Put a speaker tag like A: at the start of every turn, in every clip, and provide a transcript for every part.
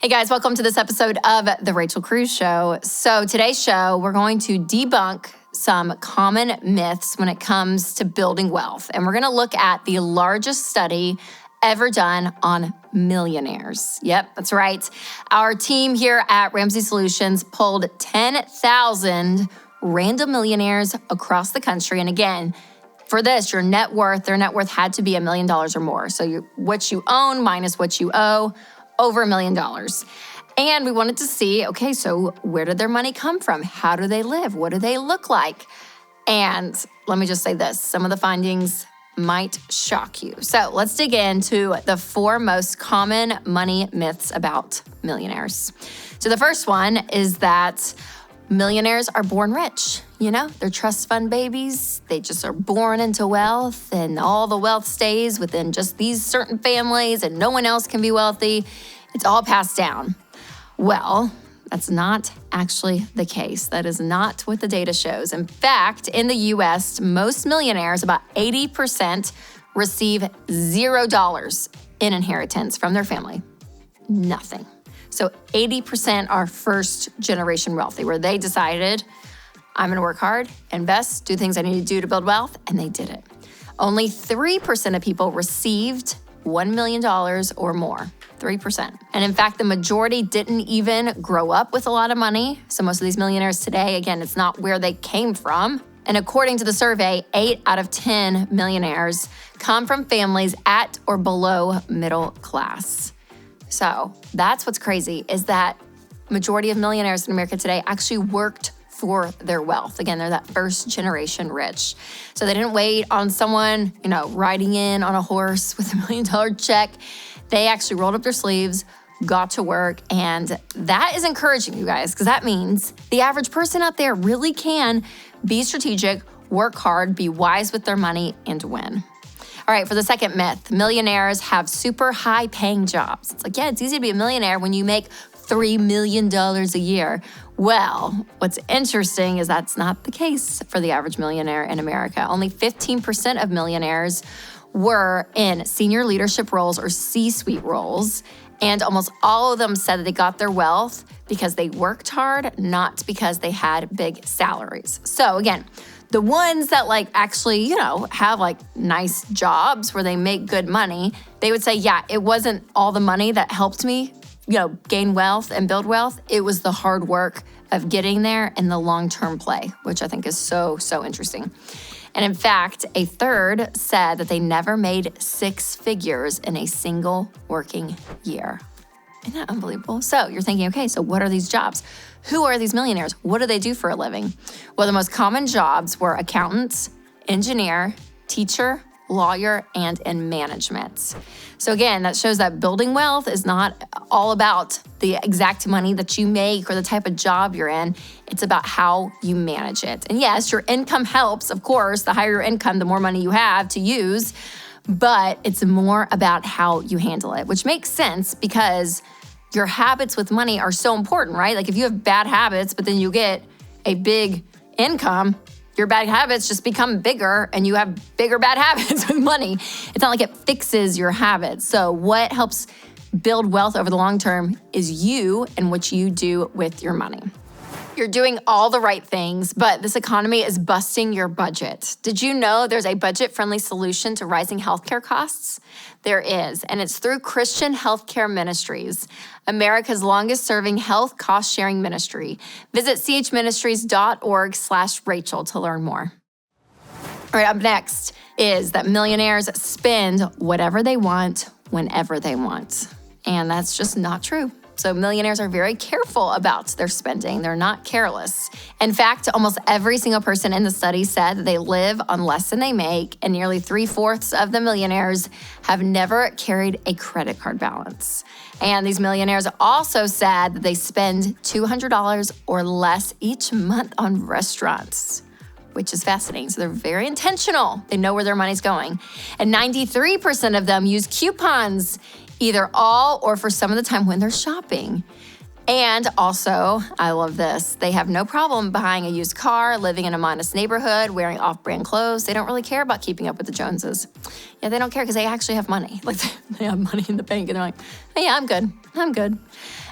A: Hey guys, welcome to this episode of The Rachel Cruze Show. So today's show, we're going to debunk some common myths when it comes to building wealth. And we're going to look at the largest study ever done on millionaires. Yep, that's right. Our team here at Ramsey Solutions pulled 10,000 random millionaires across the country. And again, for this, their net worth had to be $1 million or more. So what you own minus what you owe, over $1 million. And we wanted to see, okay, so where did their money come from? How do they live? What do they look like? And let me just say this, some of the findings might shock you. So let's dig into the 4 most common money myths about millionaires. So the first one is that millionaires are born rich. You know, they're trust fund babies. They just are born into wealth, and all the wealth stays within just these certain families, and no one else can be wealthy. It's all passed down. Well, that's not actually the case. That is not what the data shows. In fact, in the US, most millionaires, about 80%, receive $0 in inheritance from their family. Nothing. So 80% are first generation wealthy, where they decided, I'm gonna work hard, invest, do things I need to do to build wealth, and they did it. Only 3% of people received $1 million or more, 3%. And in fact, the majority didn't even grow up with a lot of money. So most of these millionaires today, again, it's not where they came from. And according to the survey, 8 out of 10 millionaires come from families at or below middle class. So that's what's crazy, is that majority of millionaires in America today actually worked for their wealth. Again, they're that first generation rich. So they didn't wait on someone, riding in on a horse with $1 million check. They actually rolled up their sleeves, got to work. And that is encouraging, you guys, because that means the average person out there really can be strategic, work hard, be wise with their money, and win. All right, for the second myth, millionaires have super high paying jobs. It's like, yeah, it's easy to be a millionaire when you make $3 million a year. Well, what's interesting is that's not the case for the average millionaire in America. Only 15% of millionaires were in senior leadership roles or C-suite roles. And almost all of them said that they got their wealth because they worked hard, not because they had big salaries. So again, the ones that actually, have nice jobs where they make good money, they would say, yeah, it wasn't all the money that helped me, gain wealth and build wealth. It was the hard work of getting there and the long-term play, which I think is so, so interesting. And in fact, a third said that they never made 6 figures in a single working year. Isn't that unbelievable? So you're thinking, okay, so what are these jobs? Who are these millionaires? What do they do for a living? Well, the most common jobs were accountant, engineer, teacher, lawyer, and in management. So again, that shows that building wealth is not all about the exact money that you make or the type of job you're in. It's about how you manage it. And yes, your income helps, of course. The higher your income, the more money you have to use. But it's more about how you handle it, which makes sense because your habits with money are so important, right? Like if you have bad habits, but then you get a big income, your bad habits just become bigger and you have bigger bad habits with money. It's not like it fixes your habits. So what helps build wealth over the long term is you and what you do with your money. You're doing all the right things, but this economy is busting your budget. Did you know there's a budget-friendly solution to rising healthcare costs? There is, and it's through Christian Healthcare Ministries, America's longest-serving health cost-sharing ministry. Visit chministries.org/Rachel to learn more. All right, up next is that millionaires spend whatever they want, whenever they want. And that's just not true. So millionaires are very careful about their spending. They're not careless. In fact, almost every single person in the study said that they live on less than they make, and nearly 3/4 of the millionaires have never carried a credit card balance. And these millionaires also said that they spend $200 or less each month on restaurants, which is fascinating. So they're very intentional. They know where their money's going. And 93% of them use coupons, either all or for some of the time when they're shopping. And also, I love this, they have no problem buying a used car, living in a modest neighborhood, wearing off-brand clothes. They don't really care about keeping up with the Joneses. Yeah, they don't care because they actually have money. Like, they have money in the bank and they're like, hey, yeah, I'm good.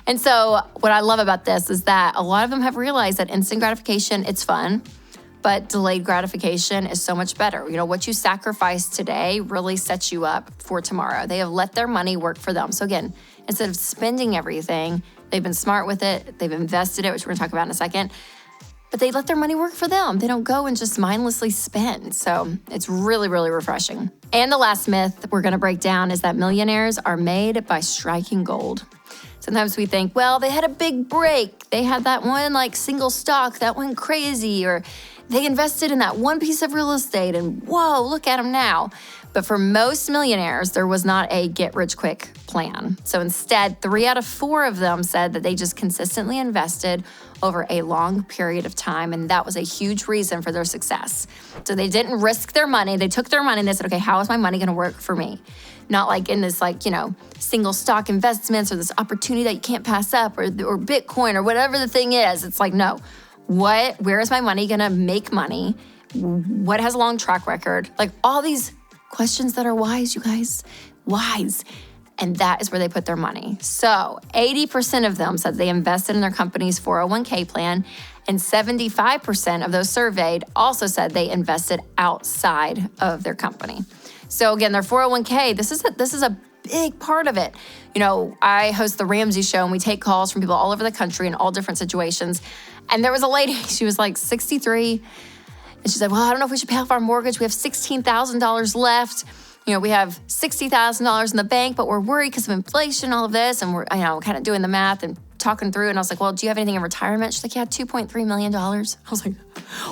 A: And so what I love about this is that a lot of them have realized that instant gratification, it's fun, but delayed gratification is so much better. You know, what you sacrifice today really sets you up for tomorrow. They have let their money work for them. So again, instead of spending everything, they've been smart with it. They've invested it, which we're gonna talk about in a second. But they let their money work for them. They don't go and just mindlessly spend. So it's really, really refreshing. And the last myth we're gonna break down is that millionaires are made by striking gold. Sometimes we think, well, they had a big break. They had that one like single stock that went crazy, or they invested in that one piece of real estate and whoa, look at them now. But for most millionaires, there was not a get-rich-quick plan. So instead, 3 out of 4 of them said that they just consistently invested over a long period of time, and that was a huge reason for their success. So they didn't risk their money. They took their money and they said, okay, how is my money gonna work for me? Not like in this single stock investments or this opportunity that you can't pass up or Bitcoin or whatever the thing is. It's like, no, where is my money gonna make money? What has a long track record? Like all these questions that are wise, you guys, wise. And that is where they put their money. So 80% of them said they invested in their company's 401k plan, and 75% of those surveyed also said they invested outside of their company. So again, their 401k, this is a big part of it. You know, I host the Ramsey show and we take calls from people all over the country in all different situations. And there was a lady, she was like 63, and she said, well, I don't know if we should pay off our mortgage. We have $16,000 left. You know, we have $60,000 in the bank, but we're worried because of inflation, all of this. And we're, kind of doing the math and talking through. And I was like, well, do you have anything in retirement? She's like, yeah, $2.3 million. I was like,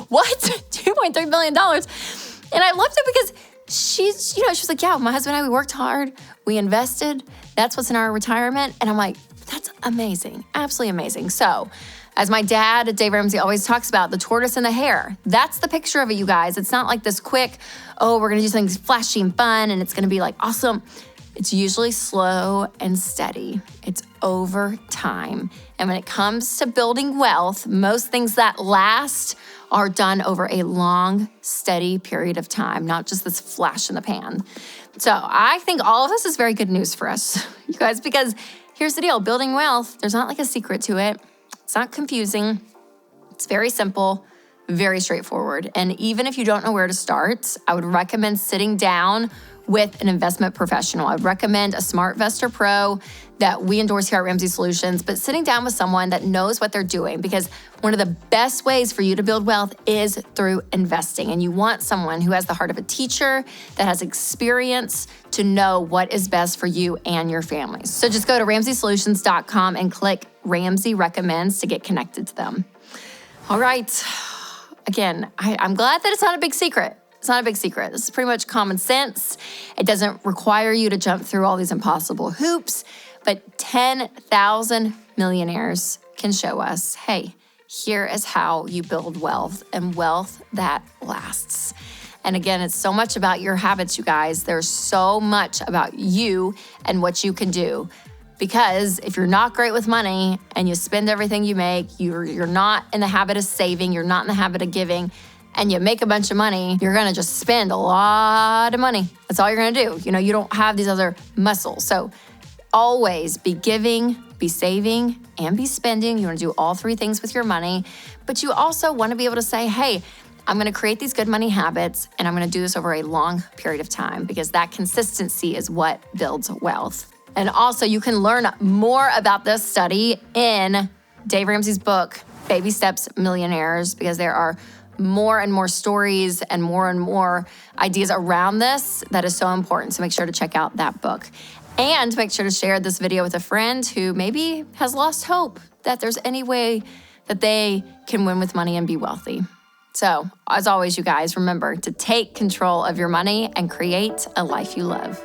A: what? $2.3 million? And I loved it because she's like, yeah, my husband and I, we worked hard. We invested. That's what's in our retirement. And I'm like, that's amazing. Absolutely amazing. So as my dad, Dave Ramsey, always talks about, the tortoise and the hare. That's the picture of it, you guys. It's not like this quick, oh, we're gonna do something flashy and fun and it's gonna be like awesome. It's usually slow and steady. It's over time. And when it comes to building wealth, most things that last are done over a long, steady period of time, not just this flash in the pan. So I think all of this is very good news for us, you guys, because here's the deal. Building wealth, there's not like a secret to it. It's not confusing. It's very simple, very straightforward. And even if you don't know where to start, I would recommend sitting down with an investment professional. I'd recommend a SmartVestor Pro that we endorse here at Ramsey Solutions, but sitting down with someone that knows what they're doing, because one of the best ways for you to build wealth is through investing. And you want someone who has the heart of a teacher, that has experience to know what is best for you and your families. So just go to RamseySolutions.com and click Ramsey Recommends to get connected to them. All right. Again, I'm glad that it's not a big secret. It's not a big secret. This is pretty much common sense. It doesn't require you to jump through all these impossible hoops, but 10,000 millionaires can show us, hey, here is how you build wealth, and wealth that lasts. And again, it's so much about your habits, you guys. There's so much about you and what you can do. Because if you're not great with money and you spend everything you make, you're not in the habit of saving, you're not in the habit of giving, and you make a bunch of money, you're gonna just spend a lot of money. That's all you're gonna do. You don't have these other muscles. So always be giving, be saving, and be spending. You wanna do all 3 things with your money, but you also wanna be able to say, hey, I'm gonna create these good money habits and I'm gonna do this over a long period of time, because that consistency is what builds wealth. And also, you can learn more about this study in Dave Ramsey's book, Baby Steps Millionaires, because there are more and more stories and more ideas around this that is so important. So make sure to check out that book. And make sure to share this video with a friend who maybe has lost hope that there's any way that they can win with money and be wealthy. So, as always, you guys, remember to take control of your money and create a life you love.